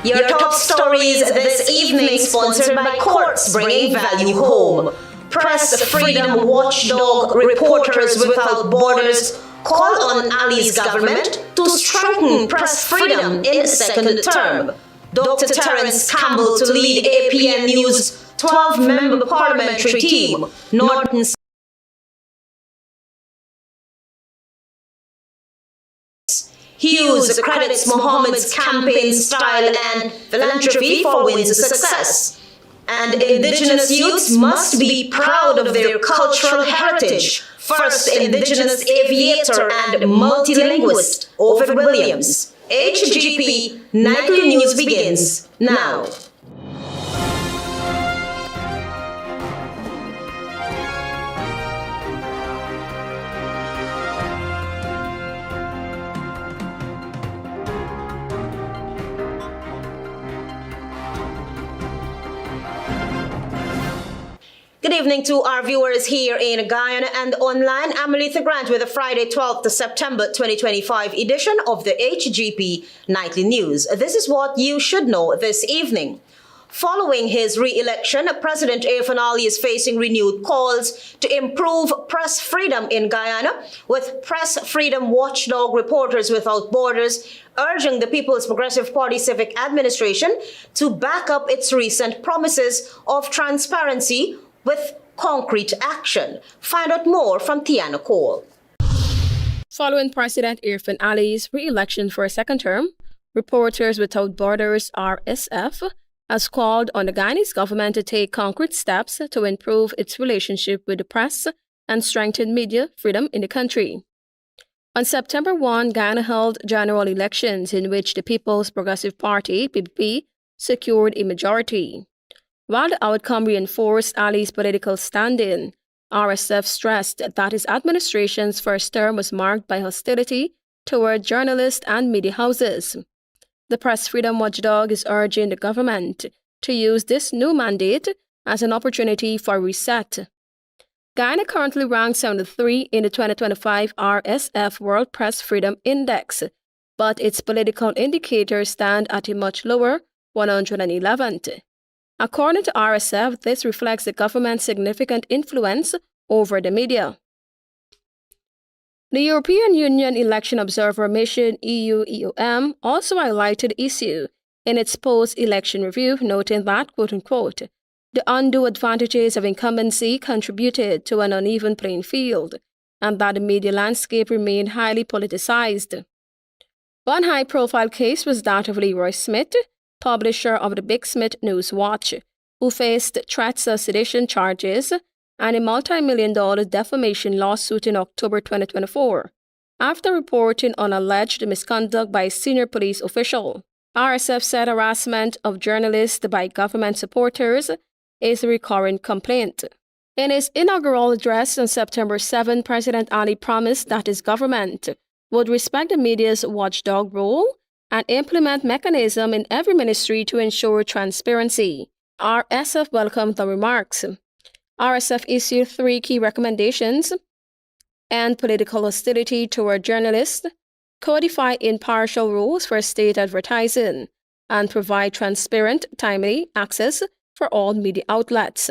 Your top stories this evening sponsored by Courts Bringing Value Home. Press Freedom Watchdog Reporters Without Borders call on Ali's government to strengthen press freedom in second term. Dr. Terence Campbell to lead APNU's 12-member parliamentary team. Norton Hughes credits Mohammed's campaign style and philanthropy for Wind's success. And Indigenous youths must be proud of their cultural heritage. First Indigenous aviator and multilingualist, Ovid Williams. HGP Nightly News begins now. Good evening to our viewers here in Guyana and online. I'm ALETHEA Grant with the Friday 12th of September 2025 edition of the HGP Nightly News. This is what you should know this evening. Following his re-election, President Irfaan Ali is facing renewed calls to improve press freedom in Guyana, with Press Freedom Watchdog Reporters Without Borders urging the People's Progressive Party Civic Administration to back up its recent promises of transparency with concrete action. Find out more from Tiana Cole. Following President Irfaan Ali's re-election for a second term, Reporters Without Borders (RSF) has called on the Guyanese government to take concrete steps to improve its relationship with the press and strengthen media freedom in the country. On September 1, Guyana held general elections in which the People's Progressive Party (PPP) secured a majority. While the outcome reinforced Ali's political standing, RSF stressed that his administration's first term was marked by hostility toward journalists and media houses. The Press Freedom Watchdog is urging the government to use this new mandate as an opportunity for reset. Guyana currently ranks 73 in the 2025 RSF World Press Freedom Index, but its political indicators stand at a much lower 111th. According to RSF, this reflects the government's significant influence over the media. The European Union Election Observer Mission (EU-EOM) also highlighted the issue in its post-election review, noting that, quote-unquote, the undue advantages of incumbency contributed to an uneven playing field, and that the media landscape remained highly politicized. One high-profile case was that of Leroy Smith, publisher of the Big Smith News Watch, who faced threats of sedition charges and a multi-million-dollar defamation lawsuit in October 2024, after reporting on alleged misconduct by a senior police official. RSF said harassment of journalists by government supporters is a recurrent complaint. In his inaugural address on September 7, President Ali promised that his government would respect the media's watchdog role and implement mechanisms in every ministry to ensure transparency. RSF welcomed the remarks. RSF issued 3 key recommendations: end political hostility toward journalists, codify impartial rules for state advertising, and provide transparent, timely access for all media outlets.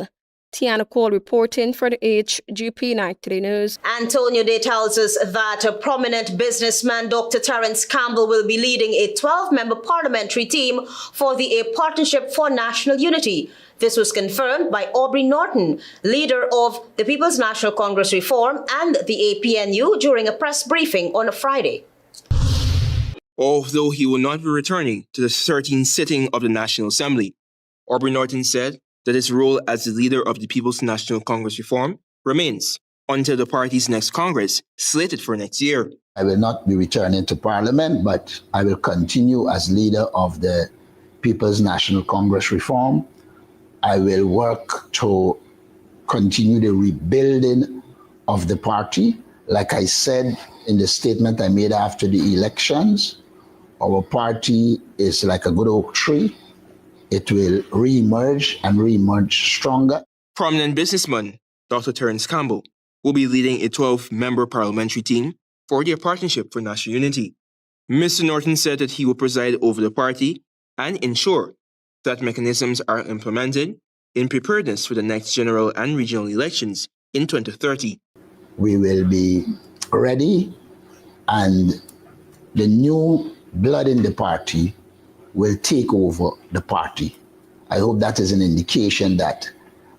Tiana Cole reporting for the HGP Nightly News. Antonio Day tells us that a prominent businessman, Dr. Terence Campbell, will be leading a 12-member parliamentary team for the A Partnership for National Unity. This was confirmed by Aubrey Norton, leader of the People's National Congress Reform and the APNU, during a press briefing on a Friday. Although he will not be returning to the 13th sitting of the National Assembly, Aubrey Norton said that his role as the leader of the People's National Congress Reform remains until the party's next Congress, slated for next year. I will not be returning to Parliament, but I will continue as leader of the People's National Congress Reform. I will work to continue the rebuilding of the party. Like I said in the statement I made after the elections, our party is like a good oak tree. It will re-emerge and re-emerge stronger. Prominent businessman Dr. Terence Campbell will be leading a 12-member parliamentary team for their Partnership for National Unity. Mr. Norton said that he will preside over the party and ensure that mechanisms are implemented in preparedness for the next general and regional elections in 2030. We will be ready, and the new blood in the party will take over the party. I hope that is an indication that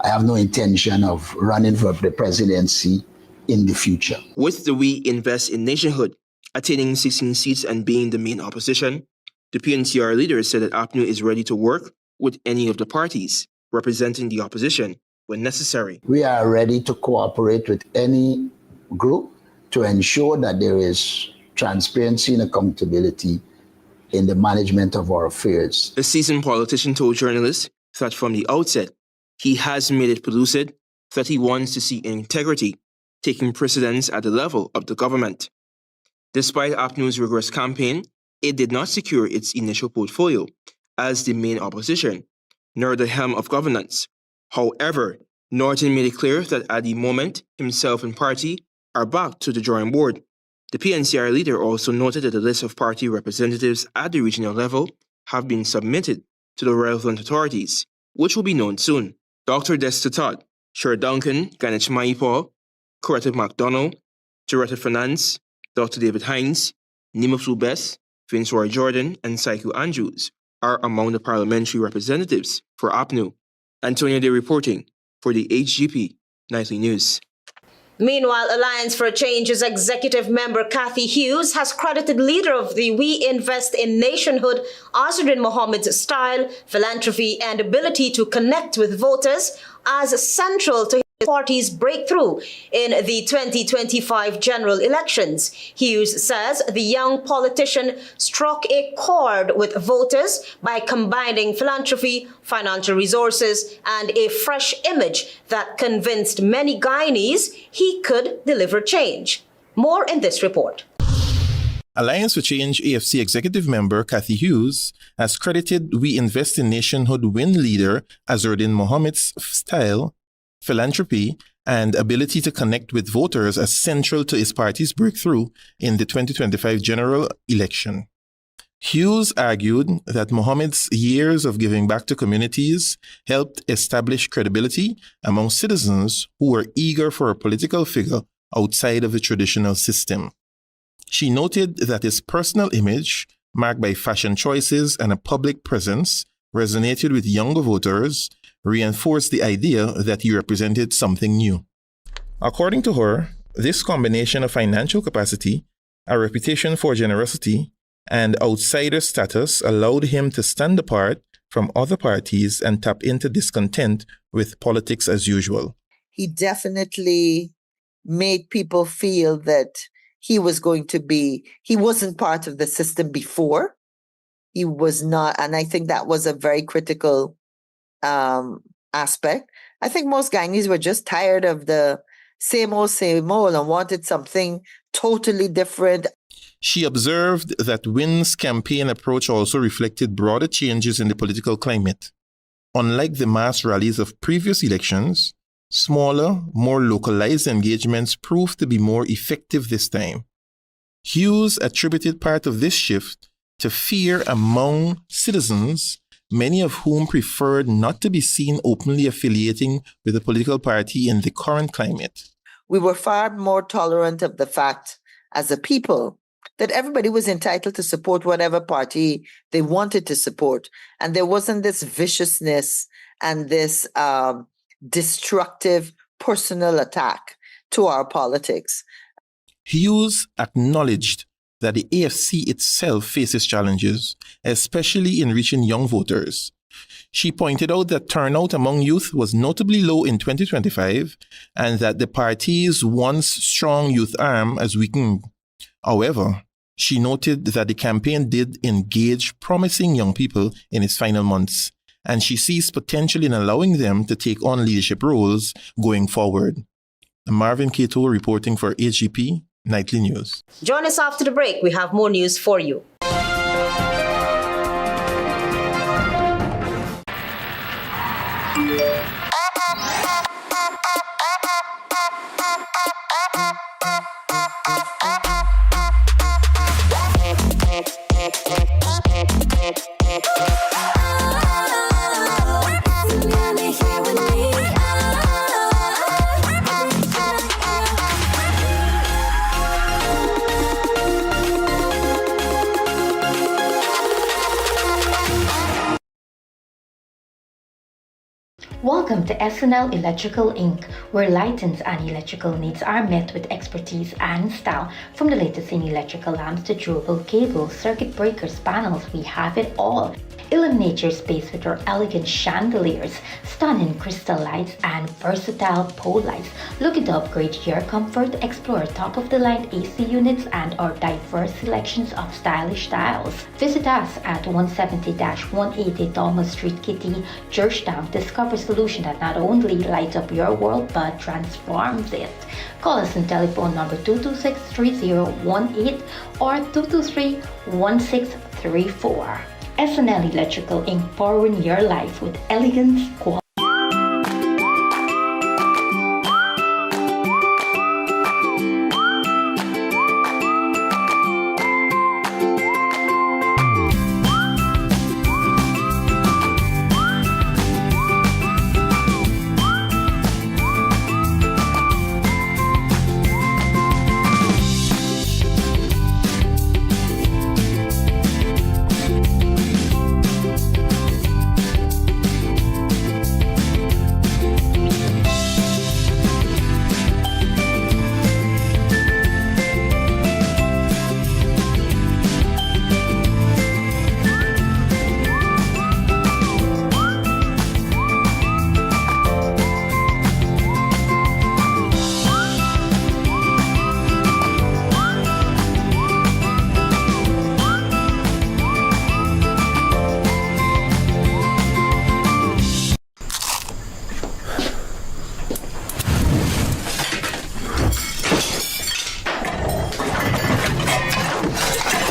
I have no intention of running for the presidency in the future. With the We Invest in Nationhood attaining 16 seats and being the main opposition, the PNCR leader said that APNU is ready to work with any of the parties representing the opposition when necessary. We are ready to cooperate with any group to ensure that there is transparency and accountability in the management of our affairs. The seasoned politician told journalists that from the outset, he has made it pellucid that he wants to see integrity taking precedence at the level of the government. Despite APNU's rigorous campaign, it did not secure its initial portfolio as the main opposition, nor the helm of governance. However, Norton made it clear that at the moment, himself and party are back to the drawing board. The PNCR leader also noted that the list of party representatives at the regional level have been submitted to the relevant authorities, which will be known soon. Dr. Desta Todd, Sher Duncan, Ganesh Maipal, Coretta McDonald, Joretta Finance, Dr. David Hines, Nima Flubes, Vince Roy Jordan, and Saiku Andrews are among the parliamentary representatives for APNU. Antonio Day reporting for the HGP Nightly News. Meanwhile, Alliance for Change's executive member Kathy Hughes has credited leader of the We Invest in Nationhood, Azzuddin Mohammed's style, philanthropy, and ability to connect with voters as central to his party's breakthrough in the 2025 general elections. Hughes says the young politician struck a chord with voters by combining philanthropy, financial resources, and a fresh image that convinced many Guyanese he could deliver change. More in this report. Alliance for Change AFC executive member Kathy Hughes has credited We Invest in Nationhood win leader Azzuddin Mohammed's style, philanthropy, and ability to connect with voters as central to his party's breakthrough in the 2025 general election. Hughes argued that Mohammed's years of giving back to communities helped establish credibility among citizens who were eager for a political figure outside of the traditional system. She noted that his personal image, marked by fashion choices and a public presence, resonated with younger voters, reinforced the idea that he represented something new. According to her, this combination of financial capacity, a reputation for generosity, and outsider status allowed him to stand apart from other parties and tap into discontent with politics as usual. He definitely made people feel that he wasn't part of the system before. He was not, and I think that was a very critical aspect. I think most Guyanese were just tired of the same old and wanted something totally different. She observed that Wynn's campaign approach also reflected broader changes in the political climate. Unlike the mass rallies of previous elections, smaller, more localized engagements proved to be more effective this time. Hughes attributed part of this shift to fear among citizens, many of whom preferred not to be seen openly affiliating with a political party in the current climate. We were far more tolerant of the fact, as a people, that everybody was entitled to support whatever party they wanted to support. And there wasn't this viciousness and this destructive personal attack to our politics. Hughes acknowledged that the AFC itself faces challenges, especially in reaching young voters. She pointed out that turnout among youth was notably low in 2025 and that the party's once strong youth arm has weakened. However, she noted that the campaign did engage promising young people in its final months, and she sees potential in allowing them to take on leadership roles going forward. Marvin Cato reporting for HGP Nightly News. Join us after the break. We have more news for you. Welcome to SNL Electrical Inc., where lighting's and electrical needs are met with expertise and style. From the latest in electrical lamps to durable cables, circuit breakers, panels, we have it all. Illuminate your space with our elegant chandeliers, stunning crystal lights, and versatile pole lights. Looking to upgrade your comfort? Explore top-of-the-line AC units and our diverse selections of stylish styles. Visit us at 170-180 Thomas Street, Kitty, Georgetown. Discover a solution that not only lights up your world but transforms it. Call us on telephone number 226-3018 or 223-1634. SNL Electrical Inc. powering your life with elegance, quality.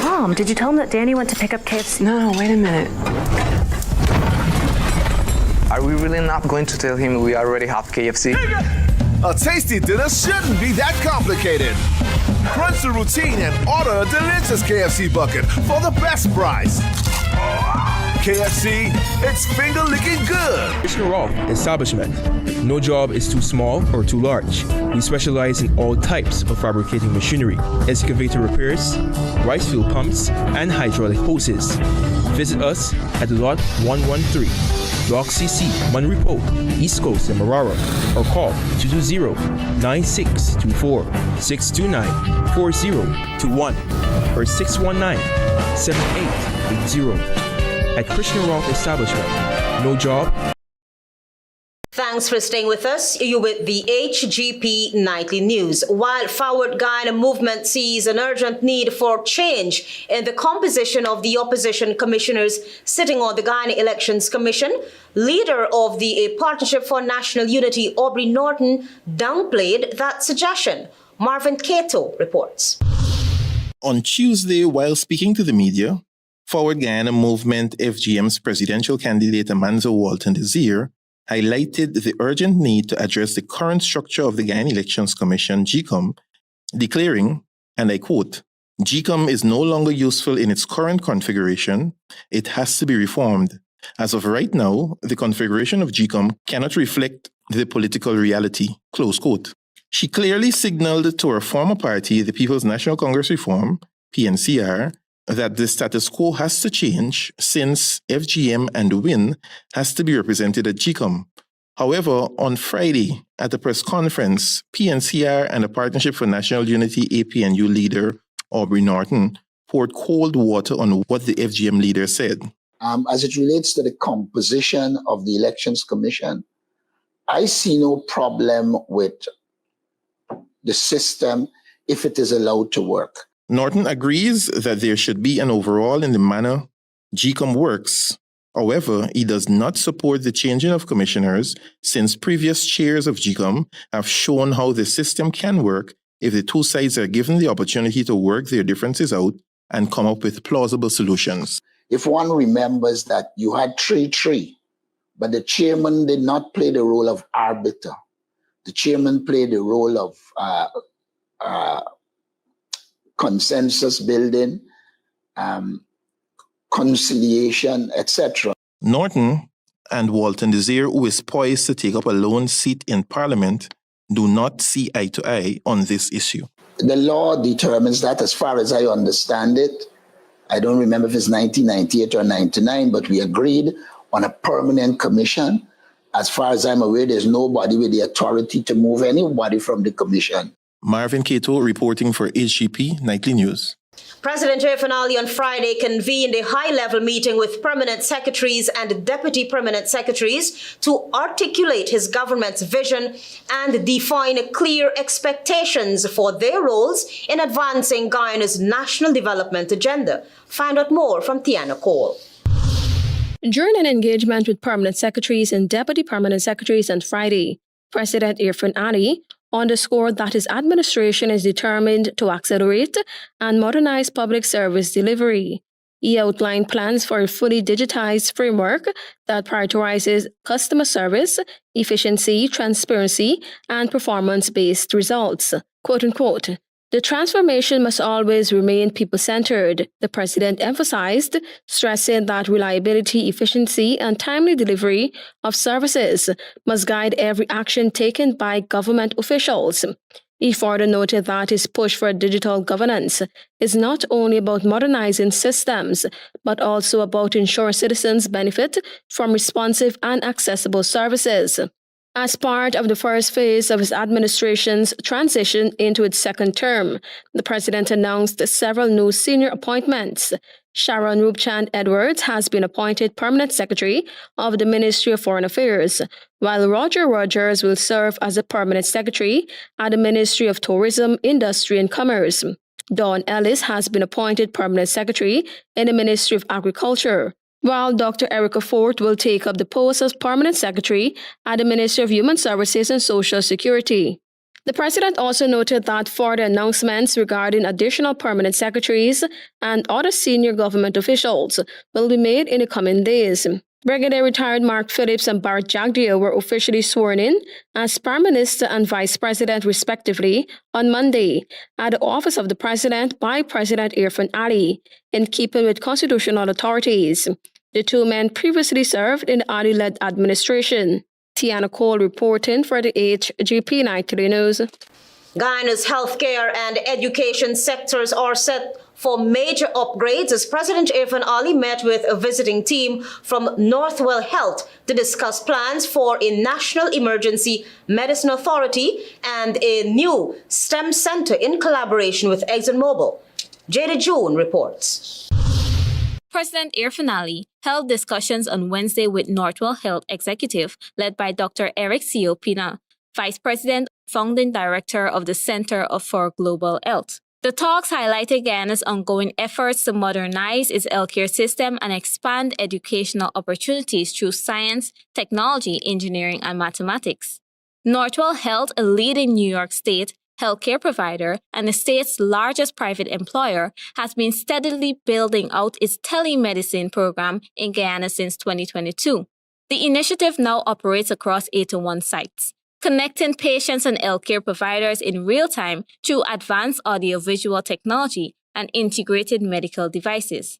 Mom, did you tell him that Danny went to pick up KFC? No, wait a minute. Are we really not going to tell him we already have KFC? A tasty dinner shouldn't be that complicated. Crunch the routine and order a delicious KFC bucket for the best price. KFC, it's finger-licking good. Commissioner Rolfe Establishment. No job is too small or too large. We specialize in all types of fabricating machinery, excavator repairs, rice field pumps, and hydraulic hoses. Visit us at Lot 113, Block CC, Monrepo, East Coast, and Marara, or call 220-9624-629-4021 or 619-7880. At Krishna Rolfe Establishment. No job. Thanks for staying with us. You're with the HGP Nightly News. While Forward Guyana movement sees an urgent need for change in the composition of the opposition commissioners sitting on the Guyana Elections Commission, leader of the Partnership for National Unity, Aubrey Norton, downplayed that suggestion. Marvin Cato reports. On Tuesday, while speaking to the media, Forward Guyana Movement FGM's presidential candidate Amanzo Walton Desir highlighted the urgent need to address the current structure of the Guyana Elections Commission, GECOM, declaring, and I quote, GECOM is no longer useful in its current configuration. It has to be reformed. As of right now, the configuration of GECOM cannot reflect the political reality, close quote. She clearly signaled to her former party, the People's National Congress Reform, PNCR, that the status quo has to change since FGM and WIN has to be represented at GECOM. However, on Friday, at a press conference, PNCR and the Partnership for National Unity APNU leader Aubrey Norton poured cold water on what the FGM leader said. As it relates to the composition of the Elections Commission, I see no problem with the system if it is allowed to work. Norton agrees that there should be an overhaul in the manner GECOM works. However, he does not support the changing of commissioners since previous chairs of GECOM have shown how the system can work if the two sides are given the opportunity to work their differences out and come up with plausible solutions. If one remembers that you had 3-3, but the chairman did not play the role of arbiter. The chairman played the role of consensus building, conciliation, etc. Norton and Walton Desir, who is poised to take up a lone seat in Parliament, do not see eye to eye on this issue. The law determines that, as far as I understand it. I don't remember if it's 1998 or 99, but we agreed on a permanent commission As far as I'm aware, there's nobody with the authority to move anybody from the commission. Marvin Cato reporting for HGP Nightly News. President Irfaan Ali on Friday convened a high-level meeting with permanent secretaries and deputy permanent secretaries to articulate his government's vision and define clear expectations for their roles in advancing Guyana's national development agenda. Find out more from Tiana Cole. During an engagement with permanent secretaries and deputy permanent secretaries on Friday, President Irfaan Ali underscored that his administration is determined to accelerate and modernize public service delivery. He outlined plans for a fully digitized framework that prioritizes customer service, efficiency, transparency, and performance-based results. Quote unquote, "The transformation must always remain people-centered," the president emphasized, stressing that reliability, efficiency, and timely delivery of services must guide every action taken by government officials. He further noted that his push for digital governance is not only about modernizing systems, but also about ensuring citizens benefit from responsive and accessible services. As part of the first phase of his administration's transition into its second term, the president announced several new senior appointments. Sharon Rupchand Edwards has been appointed Permanent Secretary of the Ministry of Foreign Affairs, while Roger Rogers will serve as a Permanent Secretary at the Ministry of Tourism, Industry and Commerce. Dawn Ellis has been appointed Permanent Secretary in the Ministry of Agriculture, while Dr. Erica Fort will take up the post as Permanent Secretary at the Ministry of Human Services and Social Security. The president also noted that further announcements regarding additional permanent secretaries and other senior government officials will be made in the coming days. Brigadier retired Mark Phillips and Bart Jagdeo were officially sworn in as Prime Minister and Vice President respectively on Monday at the office of the President by President Irfaan Ali, in keeping with constitutional authorities. The two men previously served in the Ali-led administration. Tiana Cole reporting for the HGP Nightly News. Guyana's healthcare and education sectors are set for major upgrades as President Irfaan Ali met with a visiting team from Northwell Health to discuss plans for a National Emergency Medicine Authority and a new STEM center in collaboration with ExxonMobil. Jada June reports. President Irfaan Ali held discussions on Wednesday with Northwell Health Executive led by Dr. Eric C.O. Pina, Vice President, Founding Director of the Center for Global Health. The talks highlighted Guyana's ongoing efforts to modernize its healthcare system and expand educational opportunities through science, technology, engineering, and mathematics. Northwell Health, a leading New York State healthcare provider and the state's largest private employer, has been steadily building out its telemedicine program in Guyana since 2022. The initiative now operates across 81 sites, connecting patients and healthcare providers in real time through advanced audiovisual technology and integrated medical devices.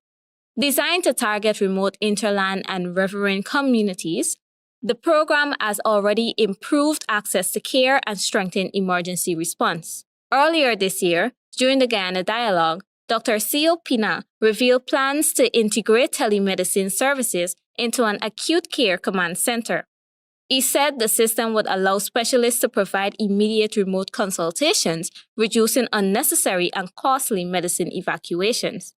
Designed to target remote interland and riverine communities, the program has already improved access to care and strengthened emergency response. Earlier this year, during the Guyana Dialogue, Dr. C.O. Pina revealed plans to integrate telemedicine services into an acute care command center. He said the system would allow specialists to provide immediate remote consultations, reducing unnecessary and costly medicine evacuations.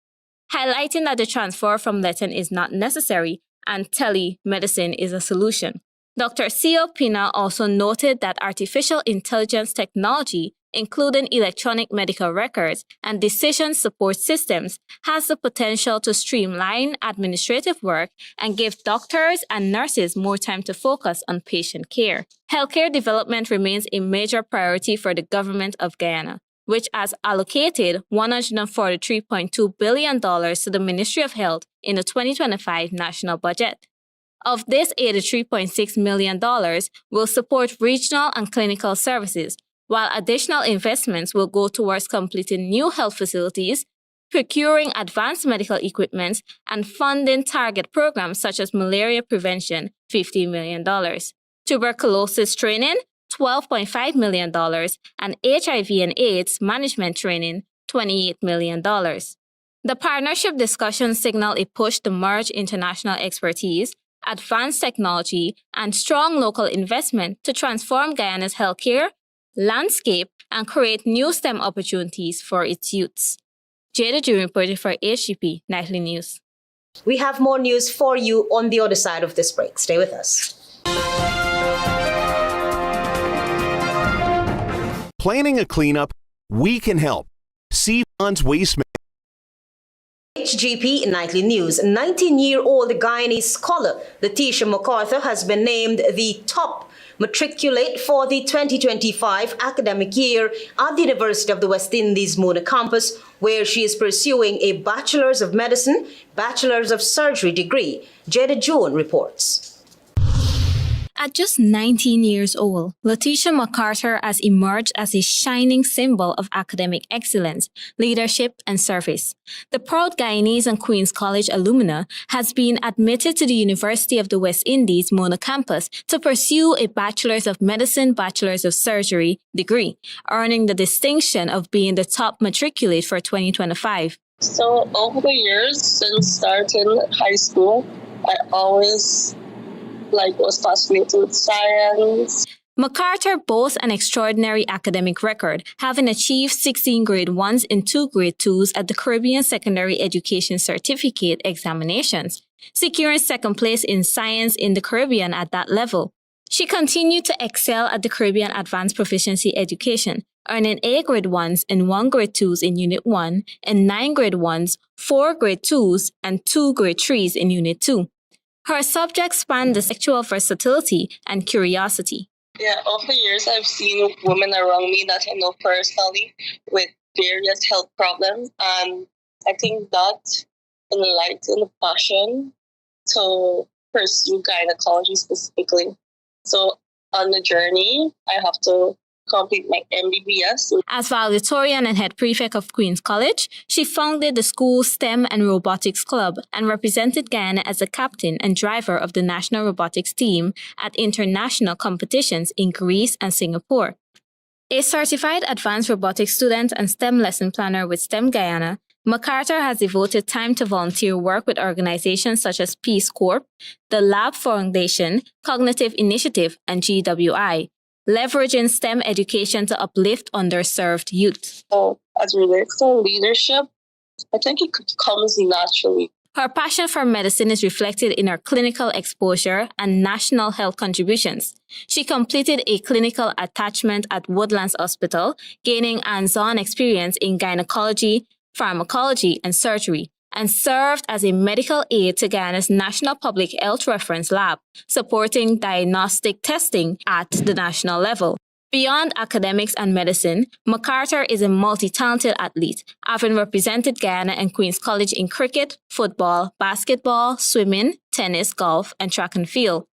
Highlighting that the transfer from Latin is not necessary and telemedicine is a solution. Dr. C.O. Pina also noted that artificial intelligence technology, including electronic medical records and decision support systems, has the potential to streamline administrative work and give doctors and nurses more time to focus on patient care. Healthcare development remains a major priority for the government of Guyana, which has allocated $143.2 billion to the Ministry of Health in the 2025 national budget. Of this, $83.6 million will support regional and clinical services, while additional investments will go towards completing new health facilities, procuring advanced medical equipment, and funding target programs such as malaria prevention, $50 million, tuberculosis training, $12.5 million, and HIV and AIDS management training, $28 million. The partnership discussions signal a push to merge international expertise, advanced technology, and strong local investment to transform Guyana's healthcare landscape and create new STEM opportunities for its youths. Jada June reported for HGP Nightly News. We have more news for you on the other side of this break. Stay with us. Planning a cleanup? We can help. See Funds Waste HGP Nightly News. 19-year-old Guyanese scholar Letitia MacArthur has been named the top matriculate for the 2025 academic year at the University of the West Indies Mona campus, where she is pursuing a Bachelor's of Medicine, Bachelor's of Surgery degree. Jada June reports. At just 19 years old, Letitia MacArthur has emerged as a shining symbol of academic excellence, leadership, and service. The proud Guyanese and Queen's College alumna has been admitted to the University of the West Indies Mona campus to pursue a Bachelor's of Medicine, Bachelor's of Surgery degree, earning the distinction of being the top matriculate for 2025. So over the years, since starting high school, I always was fascinated with science. MacArthur boasts an extraordinary academic record, having achieved 16 grade 1s and 2 grade 2s at the Caribbean Secondary Education Certificate examinations, securing second place in science in the Caribbean at that level. She continued to excel at the Caribbean Advanced Proficiency Education, earning 8 grade 1s and 1 grade 2s in Unit 1, and 9 grade 1s, 4 grade 2s, and 2 grade 3s in Unit 2. Her subjects span the sexual versatility and curiosity. Yeah, over the years, I've seen women around me that I know personally with various health problems. And I think that enlightened passion to pursue gynecology specifically. So on the journey, I have to complete my MBBS. As valedictorian and head prefect of Queen's College, she founded the school's STEM and Robotics Club and represented Guyana as a captain and driver of the national robotics team at international competitions in Greece and Singapore. A certified advanced robotics student and STEM lesson planner with STEM Guyana, MacArthur has devoted time to volunteer work with organizations such as Peace Corps, the Lab Foundation, Cognitive Initiative, and GWI, leveraging STEM education to uplift underserved youth. So, as it relates to leadership, I think it comes naturally. Her passion for medicine is reflected in her clinical exposure and national health contributions. She completed a clinical attachment at Woodlands Hospital, gaining hands-on experience in gynecology, pharmacology, and surgery, and served as a medical aide to Guyana's National Public Health Reference Lab, supporting diagnostic testing at the national level. Beyond academics and medicine, MacArthur is a multi-talented athlete, having represented Guyana and Queen's College in cricket, football, basketball, swimming, tennis, golf, and track and field.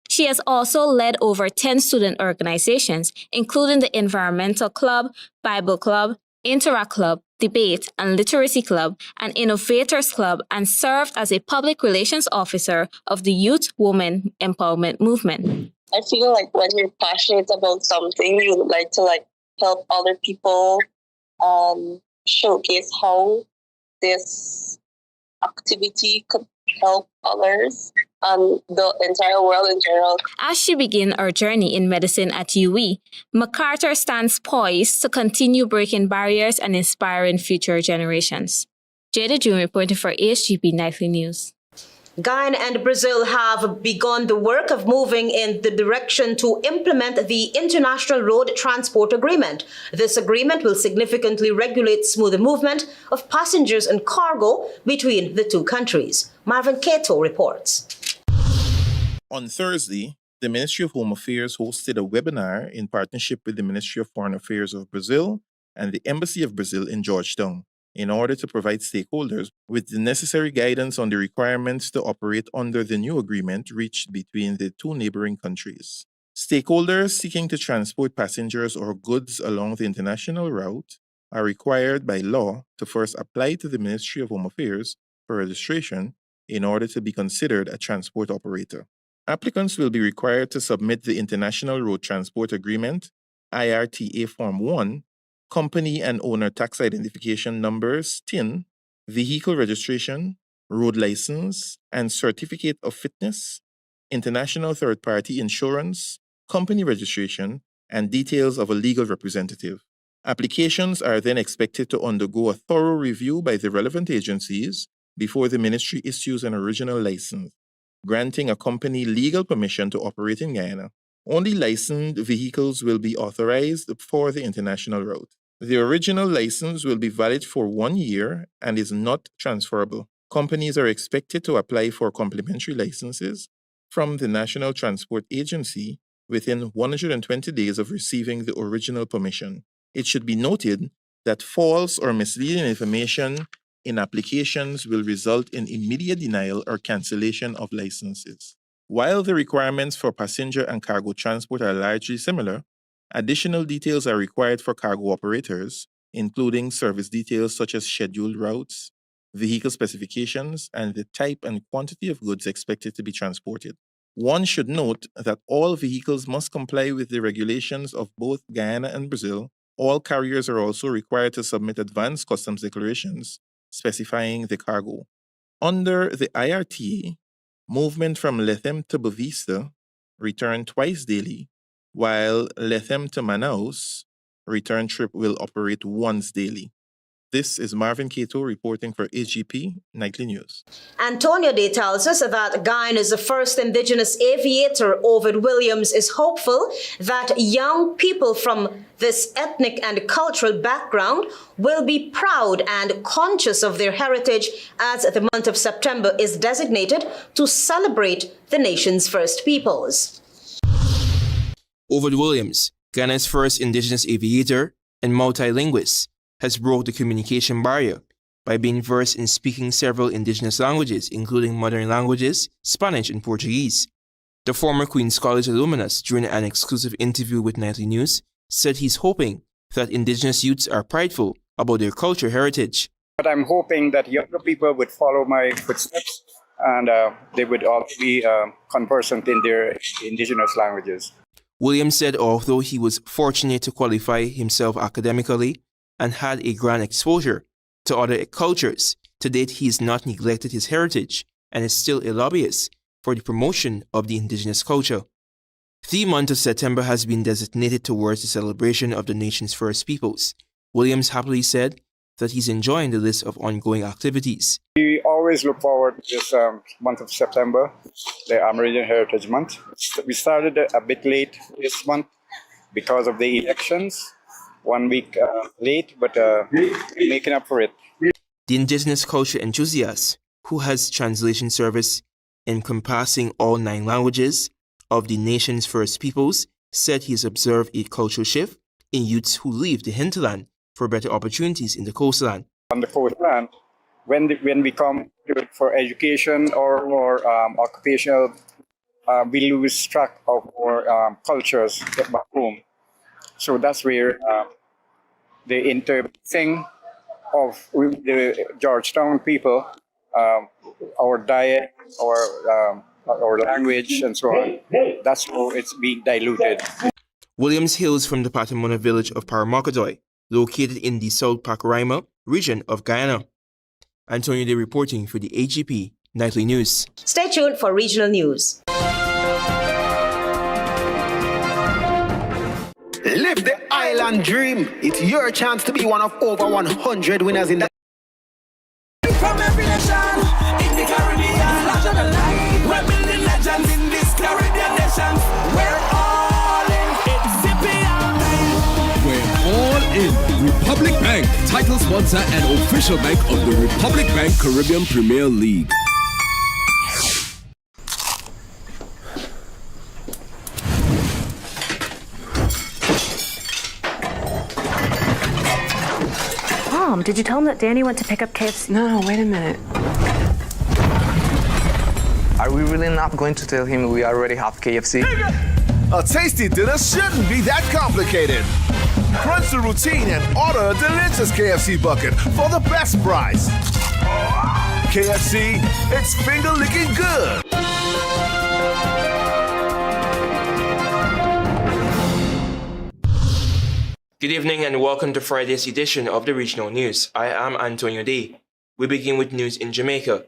She has also led over 10 student organizations, including the Environmental Club, Bible Club, Interact Club, Debate and Literacy Club, and Innovators Club, and served as a public relations officer of the Youth Women Empowerment Movement. I feel like when you're passionate about something, you would like to help other people, showcase how this activity could help others and the entire world in general. As she begins her journey in medicine at UE, MacArthur stands poised to continue breaking barriers and inspiring future generations. Jada June reporting for HGP Nightly News. Guyana and Brazil have begun the work of moving in the direction to implement the International Road Transport Agreement. This agreement will significantly regulate smoother movement of passengers and cargo between the two countries. Marvin Cato reports. On Thursday, the Ministry of Home Affairs hosted a webinar in partnership with the Ministry of Foreign Affairs of Brazil and the Embassy of Brazil in Georgetown, in order to provide stakeholders with the necessary guidance on the requirements to operate under the new agreement reached between the two neighboring countries. Stakeholders seeking to transport passengers or goods along the international route are required by law to first apply to the Ministry of Home Affairs for registration in order to be considered a transport operator. Applicants will be required to submit the International Road Transport Agreement, IRTA Form 1, Company and Owner Tax Identification Numbers, TIN, Vehicle Registration, Road License, and Certificate of Fitness, international third-party insurance, company registration, and details of a legal representative. Applications are then expected to undergo a thorough review by the relevant agencies before the ministry issues an original license, granting a company legal permission to operate in Guyana. Only licensed vehicles will be authorized for the international route. The original license will be valid for 1 year and is not transferable. Companies are expected to apply for complementary licenses from the National Transport Agency within 120 days of receiving the original permission. It should be noted that false or misleading information in applications will result in immediate denial or cancellation of licenses. While the requirements for passenger and cargo transport are largely similar, additional details are required for cargo operators, including service details such as scheduled routes, vehicle specifications, and the type and quantity of goods expected to be transported. One should note that all vehicles must comply with the regulations of both Guyana and Brazil. All carriers are also required to submit advanced customs declarations specifying the cargo. Under the IRTA, movement from ALETHEA to Bovista return twice daily, while ALETHEA to Manaus return trip will operate once daily. This is Marvin Cato reporting for HGP Nightly News. Antonio Day tells us that Guyana's first Indigenous aviator, Ovid Williams, is hopeful that young people from this ethnic and cultural background will be proud and conscious of their heritage as the month of September is designated to celebrate the nation's first peoples. Ovid Williams, Ghana's first Indigenous aviator and multilingualist, has broke the communication barrier by being versed in speaking several Indigenous languages, including modern languages, Spanish and Portuguese. The former Queen's College alumnus, during an exclusive interview with Nightly News, said he's hoping that Indigenous youths are prideful about their culture heritage. But I'm hoping that younger people would follow my footsteps and they would all be conversant in their Indigenous languages. Williams said although he was fortunate to qualify himself academically and had a grand exposure to other cultures, to date he has not neglected his heritage and is still a lobbyist for the promotion of the Indigenous culture. The month of September has been designated towards the celebration of the nation's first peoples. Williams happily said that he's enjoying the list of ongoing activities. We always look forward to this month of September, the Amerindian Heritage Month. We started a bit late this month because of the elections. 1 week late, but making up for it. The Indigenous culture enthusiast, who has translation service encompassing all 9 languages of the nation's first peoples, said he has observed a cultural shift in youths who leave the hinterland for better opportunities in the coastland. On the coastland, when we come for education or occupational, we lose track of our cultures back home. So that's where the interthing of the Georgetown people, our diet, our language, and so on, that's how it's being diluted. Williams hails from the Patamona village of Paramakadoi, located in the South Pacoima region of Guyana. Antonio Day reporting for the HGP Nightly News. Stay tuned for regional news. Live the island dream. It's your chance to be one of over 100 winners in the... From every nation in the Caribbean, larger than life. We're building legends in this Caribbean nation. We're all in. It's CPI. We're all in. Republic Bank, title sponsor and official bank of the Republic Bank Caribbean Premier League. Mom, did you tell him that Danny went to pick up KFC? No, wait a minute. Are we really not going to tell him we already have KFC? A tasty dinner shouldn't be that complicated. Crunch the routine and order a delicious KFC bucket for the best price. KFC, it's finger-licking good. Good evening and welcome to Friday's edition of the Regional News. I am Antonio Day. We begin with news in Jamaica.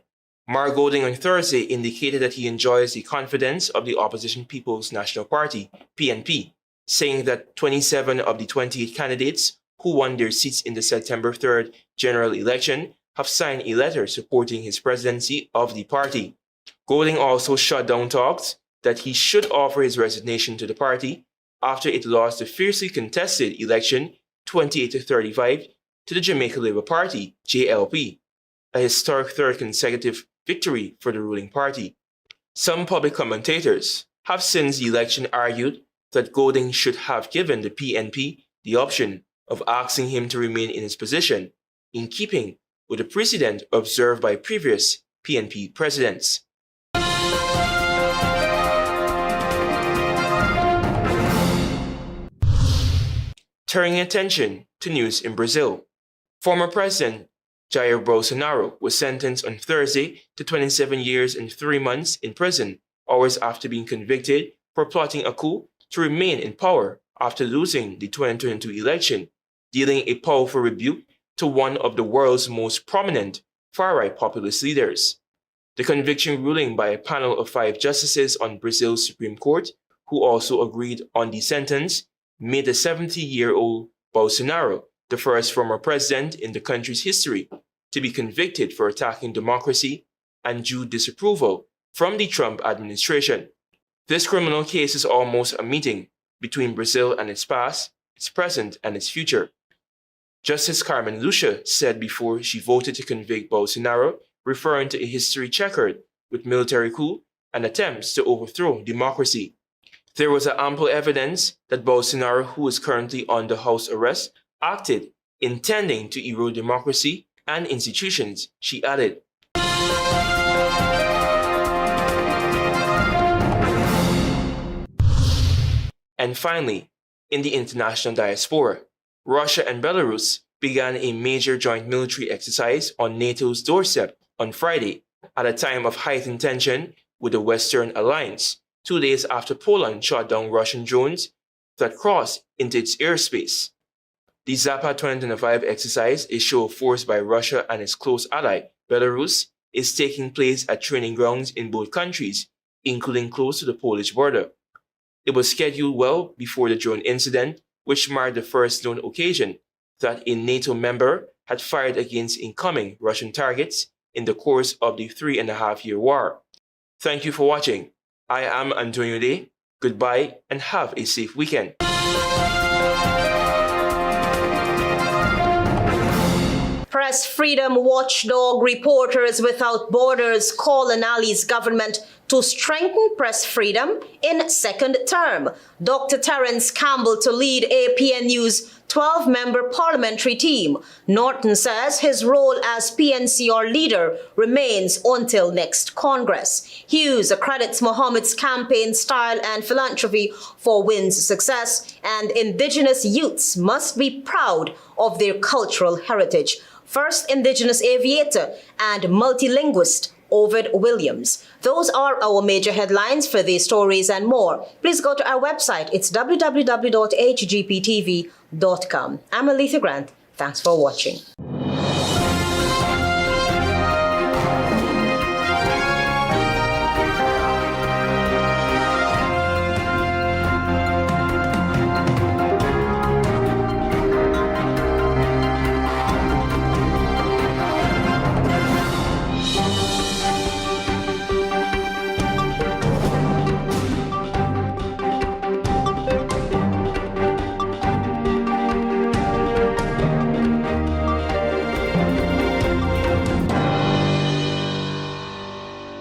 Mark Golding on Thursday indicated that he enjoys the confidence of the opposition People's National Party, PNP, saying that 27 of the 28 candidates who won their seats in the September 3rd general election have signed a letter supporting his presidency of the party. Golding also shut down talks that he should offer his resignation to the party after it lost the fiercely contested election 28-35 to the Jamaica Labour Party, JLP, a historic third consecutive victory for the ruling party. Some public commentators have since the election argued that Golding should have given the PNP the option of asking him to remain in his position, in keeping with the precedent observed by previous PNP presidents. Turning attention to news in Brazil. Former President Jair Bolsonaro was sentenced on Thursday to 27 years and 3 months in prison, hours after being convicted for plotting a coup to remain in power after losing the 2022 election, dealing a powerful rebuke to one of the world's most prominent far-right populist leaders. The conviction ruling by a panel of 5 justices on Brazil's Supreme Court, who also agreed on the sentence, made the 70-year-old Bolsonaro the first former president in the country's history to be convicted for attacking democracy and drew disapproval from the Trump administration. This criminal case is almost a meeting between Brazil and its past, its present, and its future. Justice Carmen Lucia said before she voted to convict Bolsonaro, referring to a history checkered with military coup and attempts to overthrow democracy. There was ample evidence that Bolsonaro, who is currently under house arrest, acted intending to erode democracy and institutions, she added. And finally, in the international diaspora, Russia and Belarus began a major joint military exercise on NATO's doorstep on Friday at a time of heightened tension with the Western Alliance, 2 days after Poland shot down Russian drones that crossed into its airspace. The Zapad 2025 exercise, a show of force by Russia and its close ally, Belarus, is taking place at training grounds in both countries, including close to the Polish border. It was scheduled well before the drone incident, which marked the first known occasion that a NATO member had fired against incoming Russian targets in the course of the 3.5-year war. Thank you for watching. I am Antonio Day. Goodbye and have a safe weekend. Press freedom watchdog Reporters Without Borders call on Ali's government to strengthen press freedom in second term. Dr. Terence Campbell to lead APNU's 12-member parliamentary team. Norton says his role as PNCR leader remains until next Congress. Hughes accredits Mohammed's campaign style and philanthropy for Wynn's success, and Indigenous youths must be proud of their cultural heritage. First Indigenous aviator and multilinguist Ovid Williams. Those are our major headlines. For these stories and more, please go to our website. It's www.hgptv.com. I'm ALETHEA Grant. Thanks for watching.